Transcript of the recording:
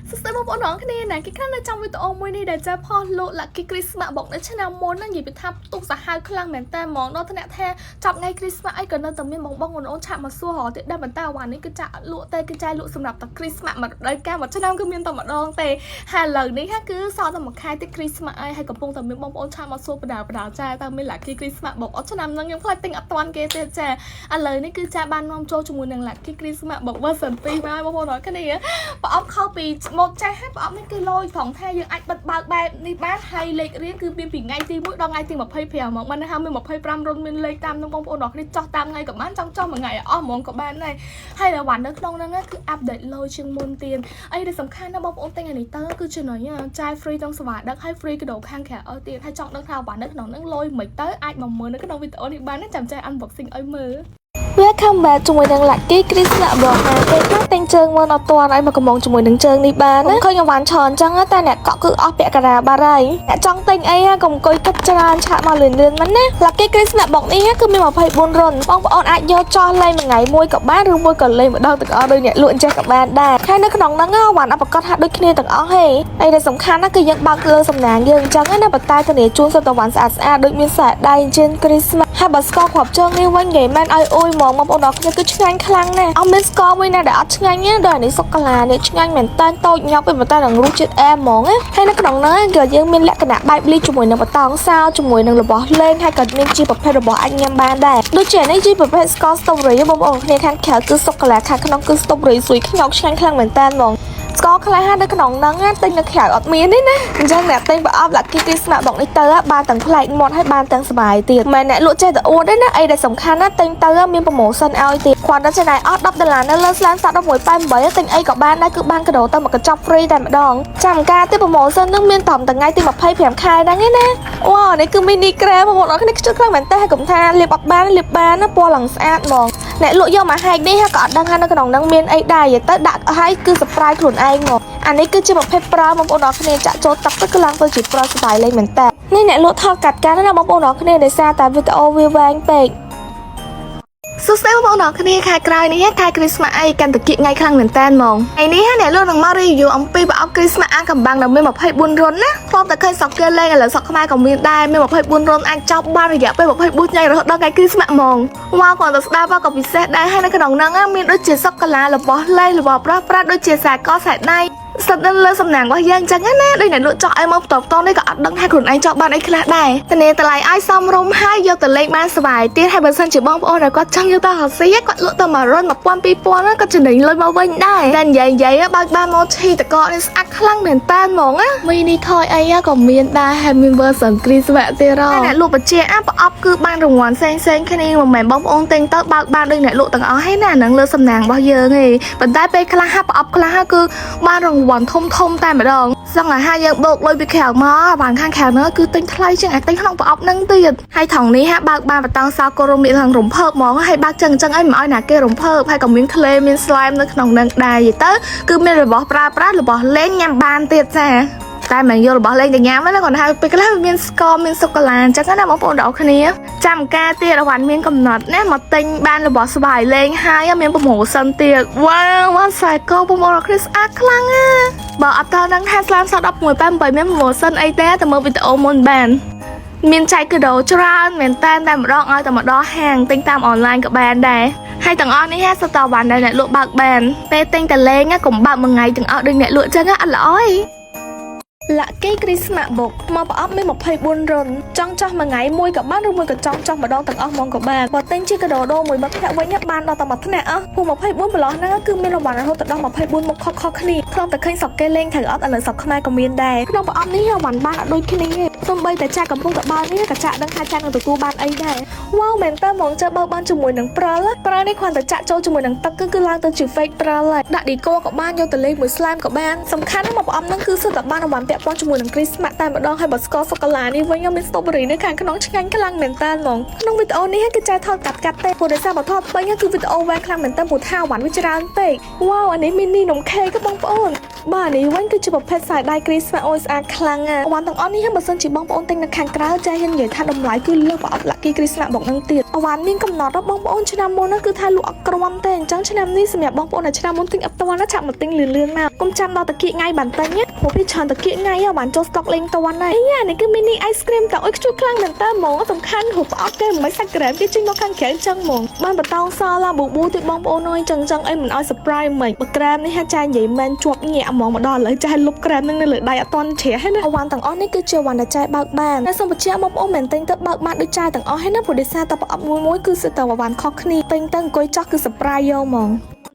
ស្ទើរបងប្អូនអរគ្នាណាគេខ្លះនៅtrongវីដេអូមួយនេះដែលចាផុសលោកលាក់គីគ្រីស្មាក់បុកនៅឆ្នាំមុនហ្នឹងនិយាយពីថាទុកសាហាវខ្លាំងមែនតើហ្មងដល់ថ្នាក់ថាចាប់ថ្ងៃគ្រីស្មាក់អីក៏នៅតែមានបងអូនឆាប់មកសួររហូតទៀតដែរប៉ុន្តែអាវ៉ានេះគឺចាក់លក់តែគឺចាយលក់សម្រាប់តែគ្រីស្មាក់មួយរដូវកាលមួយឆ្នាំគឺមានតែម្ដងទេហើយឥឡូវនេះគឺសល់តែមួយខែទៀតគ្រីស្មាក់អីហើយកំពុងតែមានបងប្អូនឆាប់មកសួរបដាចាតើមានលាក់គីគ្រីស្មាក់បុកអត់ឆ្នាំហ្នឹងខ្ញុំខ្លាចទិញអត់ទាន់គេទេចាឥឡូវនេះគឺចាបាននាំចូលជាមួយនឹងលាក់គីគ្រីស្មាក់បុក version 2មកបងប្អូនអរគ្នាប្រអប់ខុសពីម៉ូតចាស់ហើយប្រអប់នេះគឺលយត្រង់ថាយើងអាចបិទបើកបែបនេះបានហើយលេខរៀងគឺមានពីថ្ងៃទី1ដល់ថ្ងៃទី25ហ្មងមិនថាមាន25រុនមានលេខតាមនឹងបងប្អូនអរគ្នាចោះតាមថ្ងៃក៏បានចង់ចោះមួយថ្ងៃអស់ហ្មងក៏បានដែរហើយរង្វាន់នៅក្នុងហ្នឹងគឺអាប់ដេតលយជាងមុនទៀតអីដែលសំខាន់ណាបងប្អូនទិញអានេះទៅគឺចំណុចចាយ free ក្នុងសេវាដឹកហើយ free កដោខាងក្រៅឲ្យទៀតហើយចង់ដឹងថារង្វាន់នៅក្នុងហ្នឹងលយមិនទៅអាចមកមើលនៅក្នុងវីដេអូនេះបានចាំចាយ unboxing ឲ្យមើលWelcome back ជាមួយនឹង Lucky Christmas Box ពេលខ្លះទិញជើងមើលអត់ទាន់ឲ្យមកកំងជាមួយនឹងជើងនេះបានណាឃើញអវ៉ាន់ច្រើនអញ្ចឹងតែអ្នកកក់គឺអស់ពាក់កណ្ដាលបាត់ហើយអ្នកចង់ទិញអីកុំអង្គុយគិតច្រើនឆាក់មកលឿនមិនណា Lucky Christmas Box នេះគឺមាន24រុនបងប្អូនអាចយកចោះលេងមួយថ្ងៃមួយក៏បានឬមួយក៏លេងម្ដងទាំងអស់ដោយអ្នកលក់អញ្ចេះក៏បានដែរហើយនៅក្នុងហ្នឹងអវ៉ាន់អបកត់ហាក់ដូចគ្នាទាំងអស់ហេហើយដែលសំខាន់ណាគឺយើងបើកលើសំណាងយើងអញ្ចឹងណាប៉ុន្តែធានាជូនសុទ្ធតែអវ៉ាន់ស្អាតដូចមានខ្សែដៃជើង Christmas ហើយបើស្គាល់គ្រាប់ជើងនេះវិញនិយាយមិនឲ្យអួយហ្មងបងប្អូនអរគ្នាគឺឆ្ងាញ់ខ្លាំងណាស់អត់មានស្ករមួយណាដែលអត់ឆ្ងាញ់ទេដូចអានេះសូកូឡានេះឆ្ងាញ់មែនតើតូចញាប់ប៉ុន្តែនឹងរសជាតិអែមហ្មងណាហើយនៅក្នុងហ្នឹងក៏យើងមានលក្ខណៈបែបលីជាមួយនឹងបតងសោជាមួយនឹងរបស់លេងហើយក៏មានជាប្រភេទរបស់អាចញ៉ាំបានដែរដូចជានេះជាប្រភេទស្ករស្ទ្រូប៊េរីបងប្អូនគ្នាខាងក្រៅគឺសូកូឡាខាងក្នុងគឺស្ទ្រូប៊េរីស្រួយខ្ញោកឆ្ងាញ់ខ្លាំងមែនតើហ្មងស្ករខ្លះនៅក្នុងហ្នឹងទិញនៅក្រៅអត់មានទេណាអញ្ចឹងអ្នកទិញប្រអប់ Lucky Christmas Box នេះទៅបានទាំងប្លែកមាត់ហើយបានទាំងសុបាយទៀតមិនអ្នកលក់ចេះតែអួតទេណាអីដែលសំខាន់ណាទិញទៅមានប្រូម៉ូសិនឲ្យទៀតគ្រាន់តែចំណាយអស់$10នៅលើស្លានសត1188ទិញអីក៏បានដែរគឺបានកដោទៅមកកញ្ចប់ free តែម្ដងចាំការទៀតប្រូម៉ូសិនហ្នឹងមានត្រឹមតែថ្ងៃទី25ខែហ្នឹងឯណាវ៉ានេះគឺ mini cream បងប្អូនអរគ្នាខ្ជិលខ្លាំងមែនតើហើយកុំថាលាបអត់បានលាបបានណាពណ៌ឡើងស្អាតហ្មងអ្នកលក់យកមកហែកនេះក៏អត់ដឹងថានៅក្នុងហ្នឹងមានអីដែរទៅដាក់ឲ្យគឺ surprise ខ្លួនឯងហ្មងអានេះគឺជាប្រភេទប្រើបងប្អូនអរគ្នាចាក់ចូលទឹកទៅគឺឡើងទៅជាប្រើស្ទាយលេងមែនតើនេះអ្នកលក់ថតកាត់ការណាបងប្អូនអរគ្នាដោយសារតែវីដេអូវាវែងពេកសួស្តីបងប្អូនអរគ្នាខែក្រោយនេះខែគ្រីស្មាស់អីកាន់តែគៀកថ្ងៃខ្លាំងមែនតើហ្មងថ្ងៃនេះអ្នកលក់នឹងមក review អំពីប្រអប់គ្រីស្មាស់អាកំបាំងដែលមាន24រុនណាធ្លាប់តែឃើញសក់គេលេងឥឡូវសក់ខ្មែរក៏មានដែរមាន24រុនអាចចប់បានរយៈពេល24ថ្ងៃរហូតដល់ថ្ងៃគ្រីស្មាស់ហ្មងវ៉ាគាត់ទៅស្ដាប់ក៏ពិសេសដែរហើយនៅក្នុងហ្នឹងមានដូចជាសុកកាឡារបស់លេងរបស់ប្រាស់ដូចជាខ្សែកខ្សែដៃស្ថិតនៅលើសំណាងរបស់យើងអញ្ចឹងណាដូចអ្នកលក់ចោះឲ្យមកបន្តនេះក៏អត់ដឹងថាខ្លួនឯងចោះបានអីខ្លះដែរតែនេះតម្លៃឲ្យសមរម្យហើយយកទៅលេងបានសុបាយទៀតហើយបើសិនជាបងប្អូនគាត់ចង់យកទៅរកស៊ីគាត់លក់ទៅ1រុន1000 2000គាត់ចំណេញលុយមកវិញដែរតែនិយាយបើកបានមកឈីតកកនេះស្អាតខ្លាំងមែនតើហ្មងណាមីនីថយអីក៏មានដែរហើយមាន version គ្រីស្មាក់ទៀតហ៎អ្នកលក់បជាប្រអប់គឺបានរង្វាន់ផ្សេងគ្នាមិនមែនបងប្អូនទិញទៅបើកបានដូចអ្នកលក់ទាំងអស់ហ្នឹងណានឹងលើសំណាងរបស់យើងទេប៉ុន្តែពេលខ្លះប្រអប់ខ្លះគឺបានរង្វាន់ធំតែម្ដងសឹងឲ្យហាយើងបោកលុយពីក្រៅមកបានខាងក្រៅនោះគឺទិញថ្លៃជាងអាចទិញក្នុងប្រអប់ហ្នឹងទៀតហើយថងនេះបើកបានបតងសោកូរ៉ូមីឡើងរំភើបហ្មងហើយបើកចឹងអីមិនឲ្យណាគេរំភើបហើយក៏មានក្លេមានស្លែមនៅក្នុងហ្នឹងដែរយីទៅគឺមានរបស់ប្រើប្រាស់របស់លេងញ៉ាំបានទៀតចាតែមិនយករបស់លេងទៅញ៉ាំណាគាត់ហៅពេលខ្លះមានស្ករមានសូកូឡាអញ្ចឹងណាបងប្អូនទាំងអស់គ្នាចាំការទៀតរវ៉ាន់មានកំណត់ណាមកទិញបានរបស់ស្បាយលេងហើយមានប្រូម៉ូសិនទៀតវ៉ាវ៉ាខ្សែកបងប្អូនទាំងអស់គ្នាស្អាតខ្លាំងណាបើអត់តនឹងថាស្លាមសត1188មានប្រូម៉ូសិនអីទេតែមើលវីដេអូមុនបានមានចែកកដោច្រើនមែនតែម្ដងឲ្យតែម្ដងហាងទិញតាមអនឡាញក៏បានដែរហើយទាំងអស់នេះសតវ៉ាន់ដែលអ្នកលក់បើកបានពេលទិញតែលេងកុំបើកមួយថ្ងៃទាំងអស់ដូចអ្នកលក់ចឹងអត់ល្អទេLucky Christmas Box មកប្រអប់មាន24រុនចង់ចោះមួយថ្ងៃមួយក៏បានឬមួយក៏ចង់ចោះម្ដងទាំងអស់ហ្មងក៏បានបើទិញជាកដោមួយមិត្តភក្តិវិញបានដល់តែមួយថ្នាក់ពួក24ប្រឡោះហ្នឹងគឺមានរង្វាន់រហូតដល់24មុខខុសគ្នាធ្លាប់តែឃើញសក់គេលេងត្រូវអត់ឥឡូវសក់ខ្មែរក៏មានដែរក្នុងប្រអប់នេះរង្វាន់បានអត់ដូចគ្នាទេសូម្បីតែចាក់កំពុងតែបើកនេះក៏ចាក់ដឹងថាចាក់នឹងទទួលបានអីដែរវ៉ាវមែនតើហ្មងចាំបើបានជាមួយនឹងព្រិលនេះគ្រាន់តែចាក់ចូលជាមួយនឹងទឹកគឺឡើងទៅជា fake ព្រិលហើយដាក់ឌីកូក៏បានយកទៅលេងមួយស្លាមក៏បានសំខាន់ណាស់មកប្រអប់ហ្នឹងគឺសុទ្ធតែបានរង្វាន់ពាក់ព័ន្ធជាមួយនឹងគ្រីស្មាក់តែម្ដងហើយបើស្ករសូកូឡានេះវិញមានស្ទ្រូប៊េរីនៅខាងក្នុងឆ្ងាញ់ខ្លាំងមែនតើហ្មងក្នុងវីដេអូនេះគឺចែកថតកាត់ទេព្រោះដោយសារបើថតពេញគឺវីដេអូវែងខ្លាំងមែនតើព្រោះថាវ៉ាន់វាច្រើនពេកវ៉ាវអានេះមីនីនំខេកបងប្អូនបាទនេះវិញគឺជាប្រភេទខ្សែដៃគ្រីស្មាក់អូយស្អាតខ្លាំងណាស់វ៉ាន់ទាំងអស់នេះបើសិនជា បងប្អូនទិញនៅខាងក្រៅចាហ៊ាននិយាយថាតម្លៃគឺលើប្រអប់ Lucky Christmas មកនឹងទៀតអវ៉ាន់មានកំណត់ដល់បងប្អូនឆ្នាំមុនហ្នឹងគឺថាលក់អត់គ្រាន់ទេអញ្ចឹងឆ្នាំនេះសម្រាប់បងប្អូនដែលឆ្នាំមុនទិញអត់ទាន់ណាឆាប់មកទិញលឿនៗមកកុំចាំដល់តាគៀកថ្ងៃបានទិញណាព្រោះវាច្រើនតាគៀកថ្ងៃបានចូលស្តុកលេងទាន់ហើយនេះគឺ mini ice cream តើអុយខ្ជូតខ្លាំងមែនតើហ្មងសំខាន់ហូបប្រអប់គេមិនសាច់ក្រែមគេចេញមកខាងក្រៅអញ្ចឹងហ្មងបានបតោងសឡាប៊ូប៊ូទៀតបងប្អូនអើយអញ្ចឹងអីមិនឲ្យ surprise មិនបើក្រែមនេះហាចានិយាយមែនជាប់ញាក់ហ្មងមកដល់ឥឡូវចាលុបក្រែមនឹងនៅលើដៃអត់ទាន់ជ្រះហើយណាអវ៉ាន់ទាំងអស់នេះគឺជាវ៉ាន់ដែលចាយបើកបានតែសូមបញ្ជាក់បងប្អូនមែនទិញទៅបើកបានដូចចាយទាំងអស់ហើយណាព្រោះដោយសារតែប្រអប់មួយគឺសិតតែវ៉ាន់ខុសគ្នាទិញទៅអង្គុយចោះគឺ surprise យកហ្មង